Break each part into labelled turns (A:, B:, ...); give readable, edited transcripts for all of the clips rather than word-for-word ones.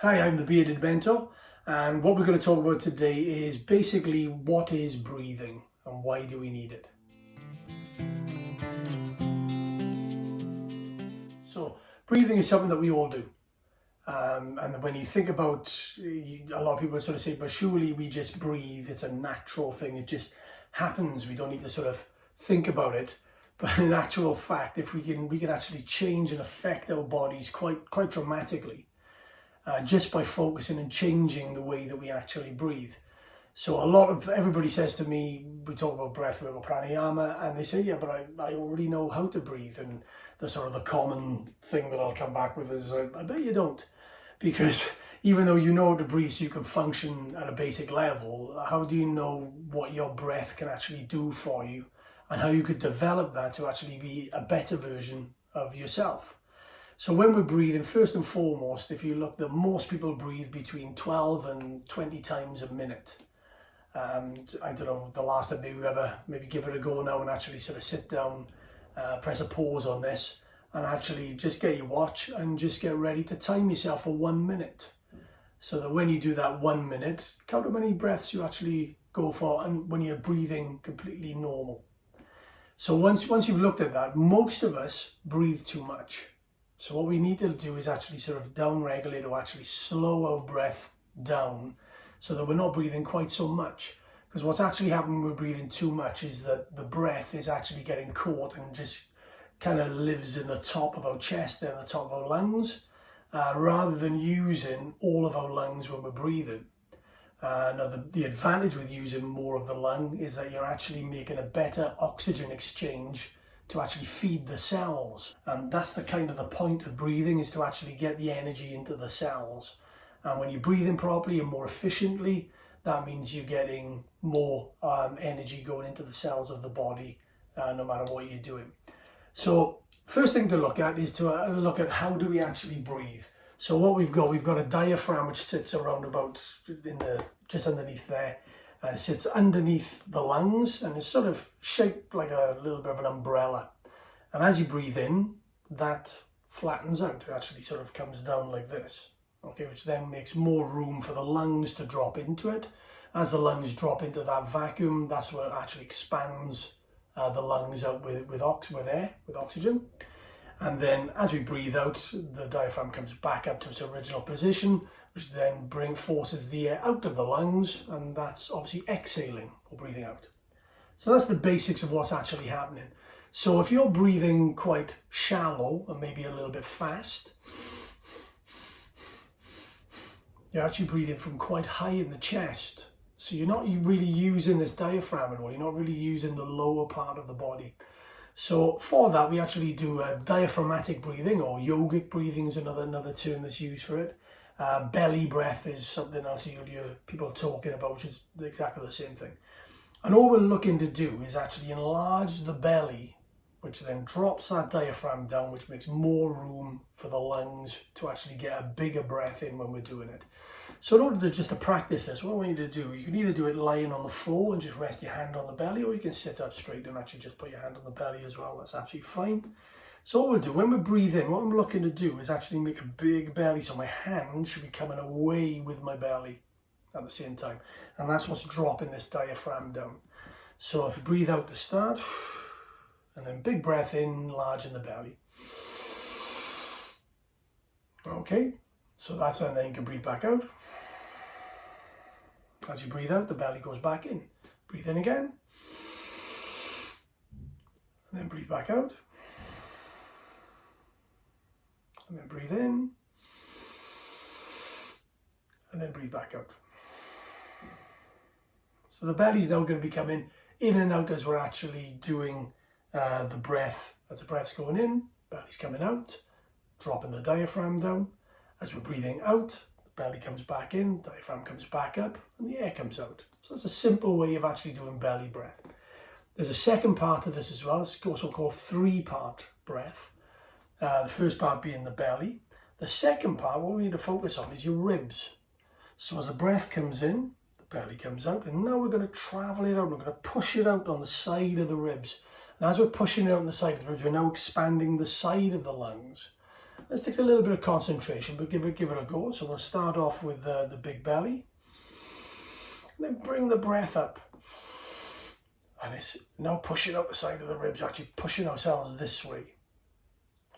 A: Hi, I'm the Bearded Mentor, and what we're going to talk about today is basically what is breathing and why do we need it. So, breathing is something that we all do. And when you think about, a lot of people sort of say, but surely we just breathe, it's a natural thing, it just happens, we don't need to sort of think about it. But in actual fact, if we can actually change and affect our bodies quite dramatically. Just by focusing and changing the way that we actually breathe. So everybody says to me, we talk about breathwork or pranayama, and they say, yeah, but I already know how to breathe. And the sort of the common thing that I'll come back with is, I bet you don't. Because even though you know how to breathe so you can function at a basic level, how do you know what your breath can actually do for you and how you could develop that to actually be a better version of yourself? So when we're breathing, first and foremost, if you look, that most people breathe between 12 and 20 times a minute. And I don't know, the last time you ever maybe give it a go now and actually sort of sit down, press a pause on this and actually just get your watch and just get ready to time yourself for 1 minute. So that when you do that 1 minute, count how many breaths you actually go for and when you're breathing completely normal. So once you've looked at that, most of us breathe too much. So what we need to do is actually sort of down-regulate or actually slow our breath down so that we're not breathing quite so much. Because what's actually happening when we're breathing too much is that the breath is actually getting caught and just kind of lives in the top of our chest and the top of our lungs, rather than using all of our lungs when we're breathing. Now the advantage with using more of the lung is that you're actually making a better oxygen exchange to actually feed the cells, and that's the kind of the point of breathing, is to actually get the energy into the cells. And when you're breathing properly and more efficiently, that means you're getting more energy going into the cells of the body, no matter what you're doing. So first thing to look at is to look at how do we actually breathe. So what we've got a diaphragm which sits around about just underneath there. It sits underneath the lungs and it's sort of shaped like a little bit of an umbrella. And as you breathe in, that flattens out. It actually sort of comes down like this, okay, which then makes more room for the lungs to drop into it. As the lungs drop into that vacuum, that's where it actually expands the lungs out with air, with oxygen. And then as we breathe out, the diaphragm comes back up to its original position, which then forces the air out of the lungs, and that's obviously exhaling or breathing out. So that's the basics of what's actually happening. So if you're breathing quite shallow and maybe a little bit fast, you're actually breathing from quite high in the chest. So you're not really using this diaphragm at all. You're not really using the lower part of the body. So for that, we actually do diaphragmatic breathing, or yogic breathing is another term that's used for it. Belly breath is something else you'll hear people talking about, which is exactly the same thing. And all we're looking to do is actually enlarge the belly, which then drops that diaphragm down, which makes more room for the lungs to actually get a bigger breath in when we're doing it. So in order to practice this, what I want you to do, you can either do it lying on the floor and just rest your hand on the belly, or you can sit up straight and actually just put your hand on the belly as well. That's absolutely fine. So what we'll do, when we breathe in, what I'm looking to do is actually make a big belly, so my hand should be coming away with my belly at the same time. And that's what's dropping this diaphragm down. So if you breathe out to start, and then big breath in, large in the belly. Okay, so that's, and then you can breathe back out. As you breathe out, the belly goes back in. Breathe in again. And then breathe back out. And then breathe in. And then breathe back out. So the belly's now going to be coming in and out as we're actually doing the breath. As the breath's going in, belly's coming out, dropping the diaphragm down. As we're breathing out, the belly comes back in, diaphragm comes back up, and the air comes out. So that's a simple way of actually doing belly breath. There's a second part of this as well. It's also called three-part breath. The first part being the belly. The second part, what we need to focus on is your ribs. So as the breath comes in, the belly comes out, and now we're going to travel it out. We're going to push it out on the side of the ribs. And as we're pushing it out on the side of the ribs, we're now expanding the side of the lungs. This takes a little bit of concentration, but give it a go. So we'll start off with the big belly. And then bring the breath up. And it's now pushing out the side of the ribs, actually pushing ourselves this way.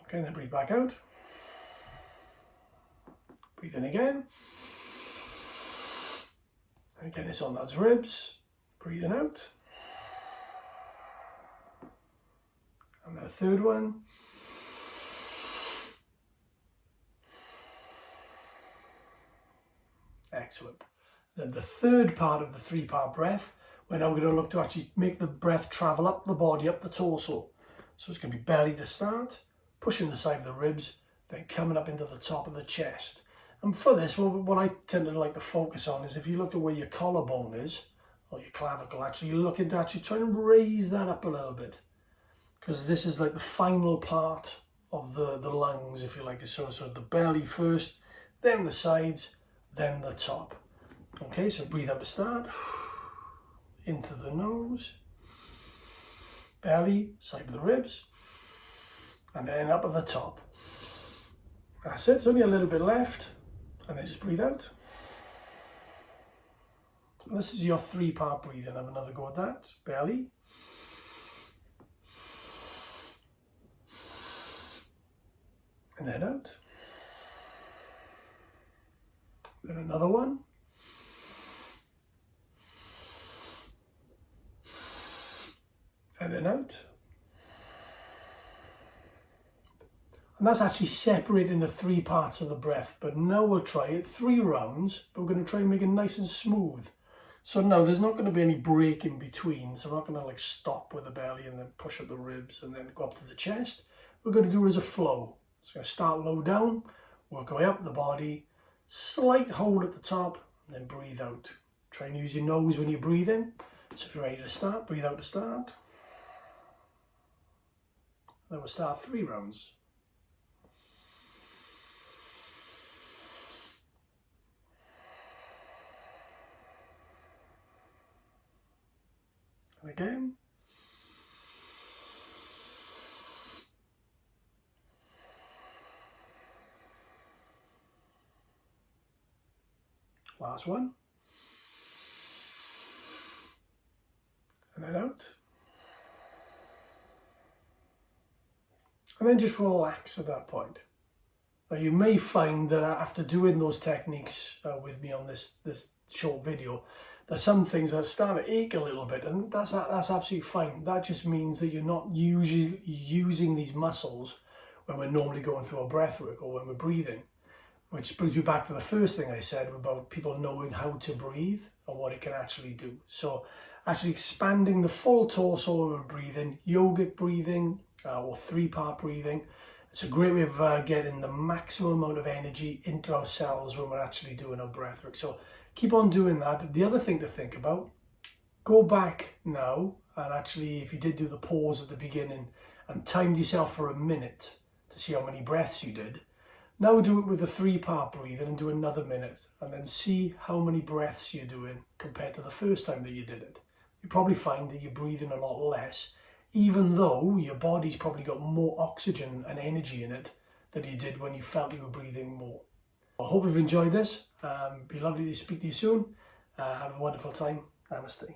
A: Okay, then breathe back out. Breathe in again. And again, it's on those ribs. Breathing out. And then a third one. Excellent. Then the third part of the 3-part breath, we're now going to look to actually make the breath travel up the body, up the torso. So it's going to be belly to start, pushing the side of the ribs, then coming up into the top of the chest. And for this, what I tend to like to focus on is if you look at where your collarbone is, or your clavicle, actually you're looking to actually try and raise that up a little bit. Because this is like the final part of the lungs, if you like. So the belly first, then the sides, then the top. Okay, so breathe out to start. Into the nose. Belly, side of the ribs. And then up at the top. That's it, there's only a little bit left. And then just breathe out. And this is your 3-part breathing. Have another go at that. Belly. And then out. Then another one. And then out. And that's actually separating the 3 parts of the breath. But now we'll try it 3 rounds, but we're going to try and make it nice and smooth. So now there's not going to be any break in between. So we're not going to like stop with the belly and then push up the ribs and then go up to the chest. We're going to do it as a flow. It's going to start low down, work our way up the body, slight hold at the top, and then breathe out. Try and use your nose when you breathe in. So if you're ready to start, breathe out to start. Then we'll start 3 rounds. And again. Last one. And then out. And then just relax at that point. Now you may find that after doing those techniques with me on this short video, there's some things that start to ache a little bit, and that's absolutely fine. That just means that you're not usually using these muscles when we're normally going through our breath work or when we're breathing. Which brings me back to the first thing I said about people knowing how to breathe and what it can actually do. So actually expanding the full torso of breathing, yogic breathing or 3-part breathing. It's a great way of getting the maximum amount of energy into our cells when we're actually doing our breath work. So keep on doing that. The other thing to think about, go back now and actually if you did do the pause at the beginning and timed yourself for a minute to see how many breaths you did. Now do it with a 3-part breathing and do another minute and then see how many breaths you're doing compared to the first time that you did it. You probably find that you're breathing a lot less, even though your body's probably got more oxygen and energy in it than you did when you felt you were breathing more. I hope you've enjoyed this. Be lovely to speak to you soon. Have a wonderful time. Namaste.